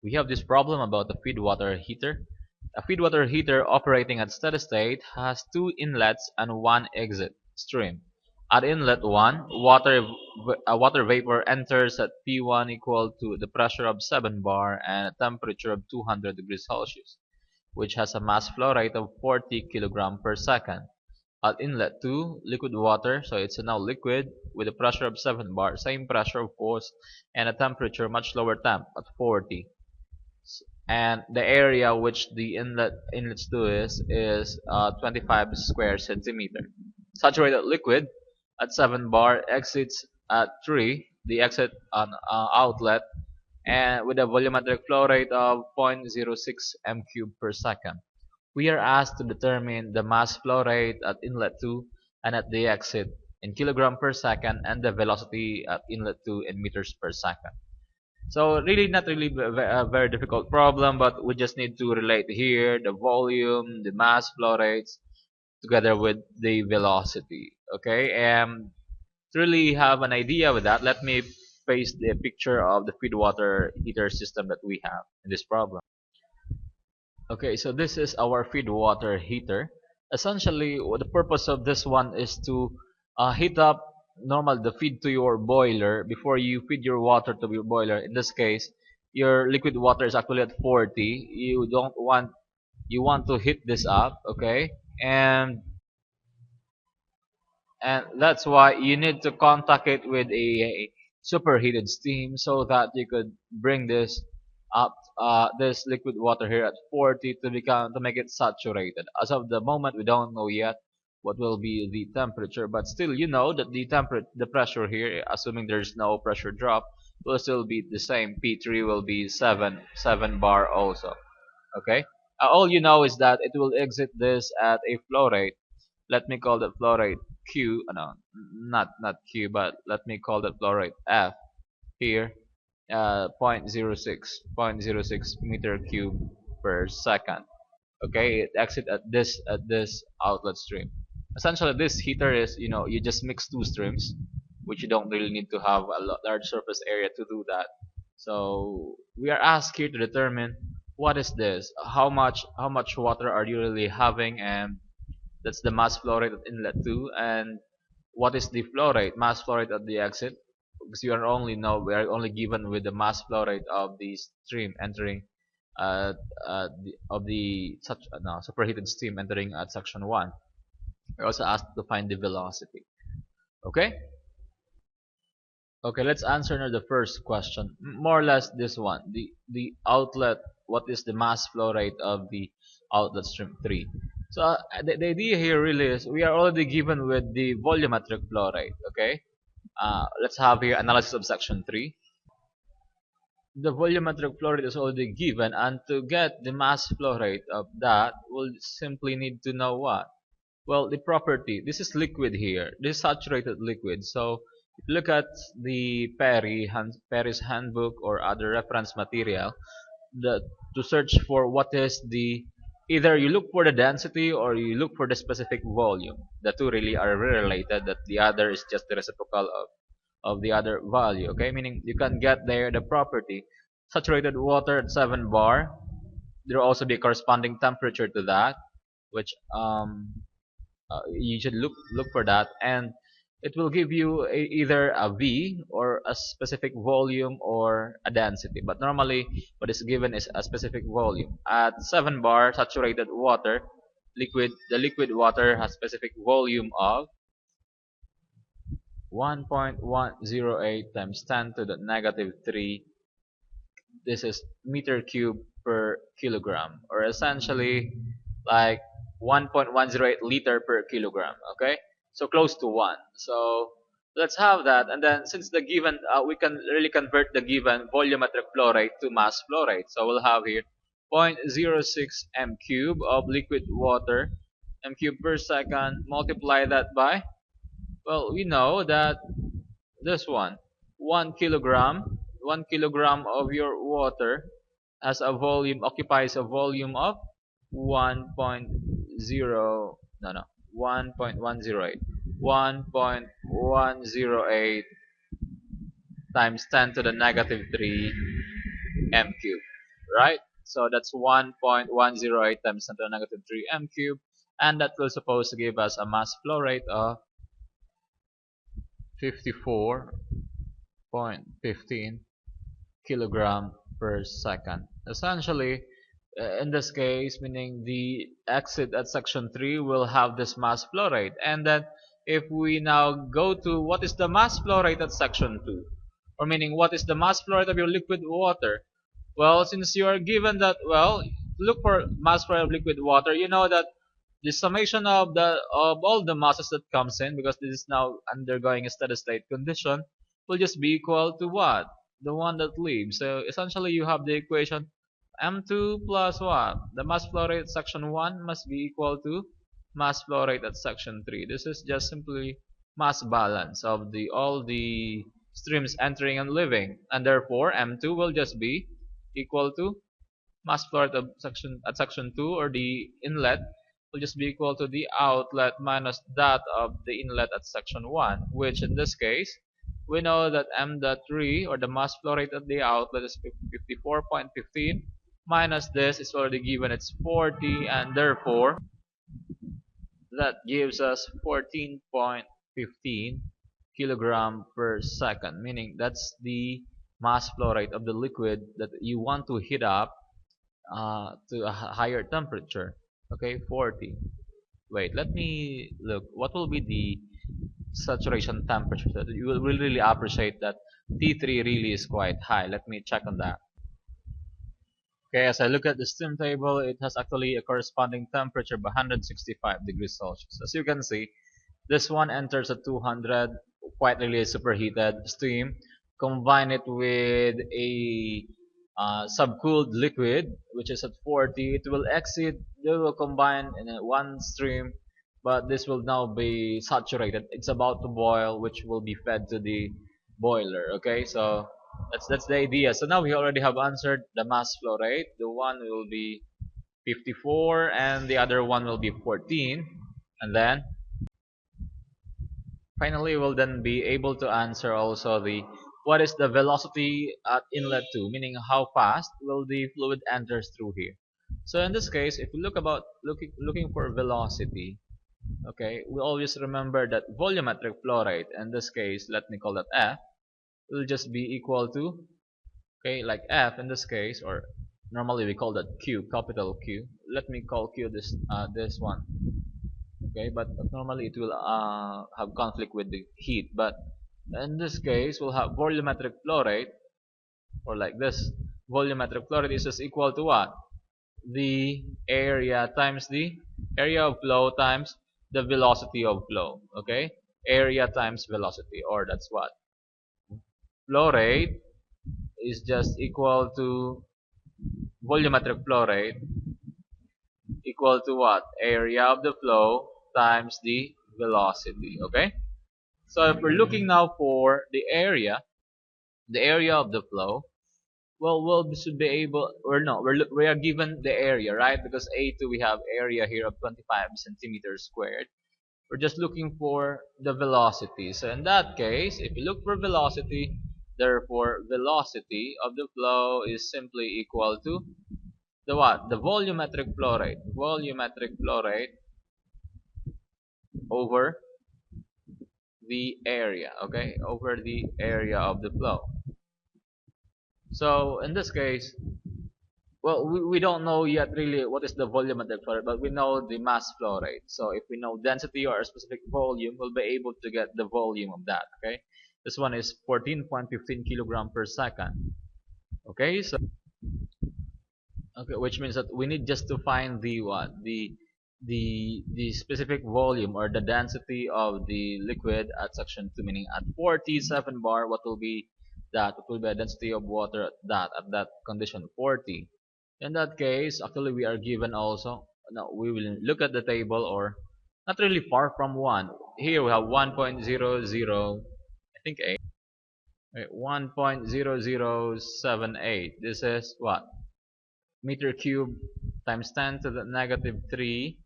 We have this problem about the feedwater heater. A feedwater heater operating at steady state has two inlets and one exit stream. At inlet 1, water vapor enters at P1 equal to the pressure of 7 bar and a temperature of 200 degrees Celsius, which has a mass flow rate of 40 kilogram per second. At inlet 2, liquid water, so it's now liquid with a pressure of 7 bar, same pressure of course, and a temperature much lower temp at 40. And the area which the inlets to is 25 square centimeter. Saturated liquid at 7 bar exits at 3, the exit on outlet, and with a volumetric flow rate of 0.06 m cube per second. We are asked to determine the mass flow rate at inlet 2 and at the exit in kilogram per second and the velocity at inlet 2 in meters per second. So really not really a very difficult problem, but we just need to relate here the volume, the mass flow rates together with the velocity. Okay, and to really have an idea with that, let me paste the picture of the feedwater heater system that we have in this problem. Okay, so this is our feedwater heater. Essentially, the purpose of this one is to heat up the feed to your boiler before you feed your water to your boiler. In this case, your liquid water is actually at 40. You want to heat this up, okay? And that's why you need to contact it with a superheated steam so that you could bring this up this liquid water here at 40 to make it saturated. As of the moment, we don't know yet what will be the temperature, but still you know that the pressure here, assuming there's no pressure drop, will still be the same. P3 will be 7 bar also. Okay, all you know is that it will exit this at a flow rate. Let me call that flow rate Q. No, not Q, but let me call that flow rate F here. 0.06 meter cube per second. Okay, it exit at this outlet stream. Essentially, this heater is, you just mix two streams, which you don't really need to have a large surface area to do that. So we are asked here to determine what is this, how much water are you really having, and that's the mass flow rate at inlet 2, and what is the flow rate, mass flow rate at the exit, because we are only given with the mass flow rate of the stream entering of the such no, superheated steam entering at section 1. We're also asked to find the velocity. Okay? Okay, let's answer now the first question. More or less this one. The outlet, what is the mass flow rate of the outlet stream 3? So the idea here really is we are already given with the volumetric flow rate. Okay? Let's have here analysis of section 3. The volumetric flow rate is already given, and to get the mass flow rate of that, we'll simply need to know what? Well, the property. This is liquid here. This is saturated liquid. So if you look at the Perry's handbook or other reference material, to search for what is the, either you look for the density or you look for the specific volume. The two really are related, that the other is just the reciprocal of the other value. Okay, meaning you can get there the property. Saturated water at 7 bar, there will also be a corresponding temperature to that, which you should look for that, and it will give you either a V or a specific volume or a density. But normally, what is given is a specific volume. At 7 bar saturated water, the liquid water has specific volume of 1.108 times 10 to the negative 3. This is meter cube per kilogram, or essentially like 1.108 liter per kilogram. Okay, so close to 1. So let's have that, and then since the given, we can really convert the given volumetric flow rate to mass flow rate. So we'll have here 0.06 m cube of liquid water, m cube per second, multiply that by, well, we know that this one, 1 kilogram of your water occupies a volume of 1.0, no, no, 1.108, 1.108 times 10 to the negative 3 m cube. right? So that's 1.108 times 10 to the negative 3 m cubed, and that will supposed to give us a mass flow rate of 54.15 kilogram per second. Essentially, in this case, meaning the exit at section 3 will have this mass flow rate. And then if we now go to what is the mass flow rate at section 2, or meaning what is the mass flow rate of your liquid water? Well, since you are given that, well, look for mass flow rate of liquid water, you know that the summation of all the masses that comes in, because this is now undergoing a steady state condition, will just be equal to what? The one that leaves. So essentially you have the equation m2 plus what? The mass flow rate at section 1 must be equal to mass flow rate at section 3. This is just simply mass balance of the all the streams entering and leaving, and therefore m2 will just be equal to mass flow rate of section 2, or the inlet will just be equal to the outlet minus that of the inlet at section 1, which in this case we know that m dot 3, or the mass flow rate at the outlet, is 54.15 minus this is already given, it's 40, and therefore that gives us 14.15 kilogram per second, meaning that's the mass flow rate of the liquid that you want to heat up to a higher temperature. Okay, 40. Wait, let me look. What will be the saturation temperature? So you will really appreciate that T3 really is quite high. Let me check on that. Okay, as I look at the steam table, it has actually a corresponding temperature of 165 degrees Celsius. As you can see, this one enters at 200, quite really a superheated steam. Combine it with a subcooled liquid, which is at 40. It will exit, they will combine in one stream, but this will now be saturated. It's about to boil, which will be fed to the boiler. Okay, so that's the idea. So now we already have answered the mass flow rate. The one will be 54 and the other one will be 14, and then finally we'll then be able to answer also the what is the velocity at inlet 2, meaning how fast will the fluid enters through here. So in this case, if we look about looking for velocity, okay, we always remember that volumetric flow rate, in this case let me call that F, will just be equal to, okay, like F in this case, or normally we call that Q, capital Q. Let me call Q this one. Okay, but normally it will have conflict with the heat, but in this case we'll have volumetric flow rate, or like this, volumetric flow rate is just equal to what? The area times the area of flow times the velocity of flow. Okay, area times velocity, or that's what flow rate is just equal to volumetric flow rate equal to what? Area of the flow times the velocity. Okay, so if we're looking now for the area of the flow, well, we should be able, or no, we are given the area, right? Because A2 we have area here of 25 centimeters squared. We're just looking for the velocity. So in that case, if you look for velocity, therefore velocity of the flow is simply equal to the what? The volumetric flow rate. Volumetric flow rate over the area, okay? Over the area of the flow. So in this case, well, we don't know yet really what is the volumetric flow rate, but we know the mass flow rate. So if we know density or a specific volume, we'll be able to get the volume of that, okay? This one is 14.15 kilogram per second. Okay, so okay, which means that we need just to find the what? The specific volume or the density of the liquid at section 2, meaning at 47 bar, what will be that? What will be the density of water at that condition, 40. In that case, actually we are given also, now we will look at the table, or not really far from 1. Here we have 1.00, I think 8. Wait, 1.0078. This is what? Meter cube times 10 to the negative 3.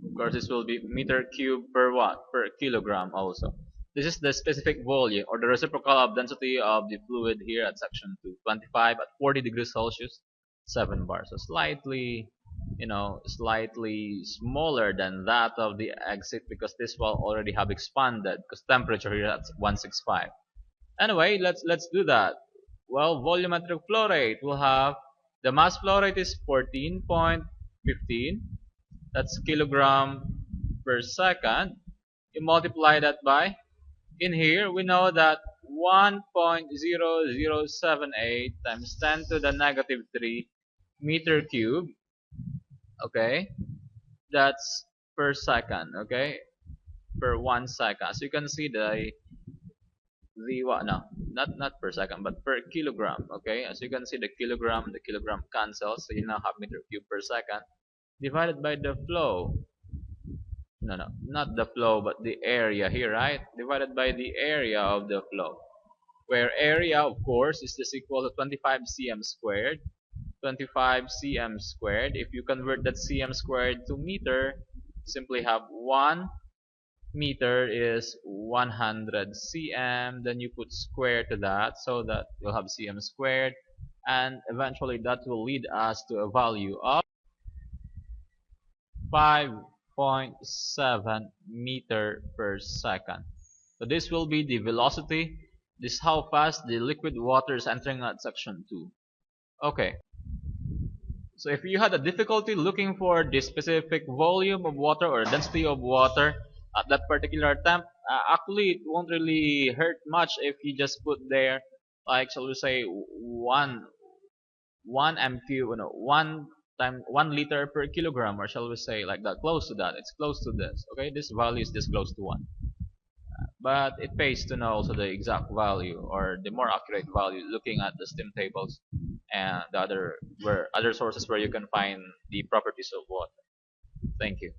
Of course, this will be meter cube per what? Per kilogram also. This is the specific volume, or the reciprocal of density of the fluid here at section 2. 25 at 40 degrees Celsius, 7 bars. So slightly, slightly smaller than that of the exit because this will already have expanded because temperature here at 165. Anyway, let's do that. Well, volumetric flow rate will have the mass flow rate is 14.15. That's kilogram per second. You multiply that by, in here we know that 1.0078 times 10 to the negative 3 meter cube. Okay, that's per second. Okay, per 1 second. So you can see the what? No, not per second, but per kilogram. Okay, as you can see, the kilogram cancels, so you now have meter cube per second divided by the flow. No, not the flow, but the area here, right? Divided by the area of the flow, where area, of course, is just equal to 25 cm squared. 25 cm squared. If you convert that cm squared to meter, simply have 1 meter is 100 cm, then you put square to that so that you'll have cm squared, and eventually that will lead us to a value of 5.7 meter per second. So this will be the velocity. This is how fast the liquid water is entering at section 2. Okay, so if you had a difficulty looking for the specific volume of water or density of water at that particular temp, actually it won't really hurt much if you just put there, like, shall we say, one mq, 1 liter per kilogram, or shall we say like that, close to that. It's close to this. Okay, this value is this close to 1. But it pays to know also the exact value or the more accurate value looking at the steam tables and the other sources where you can find the properties of water. Thank you.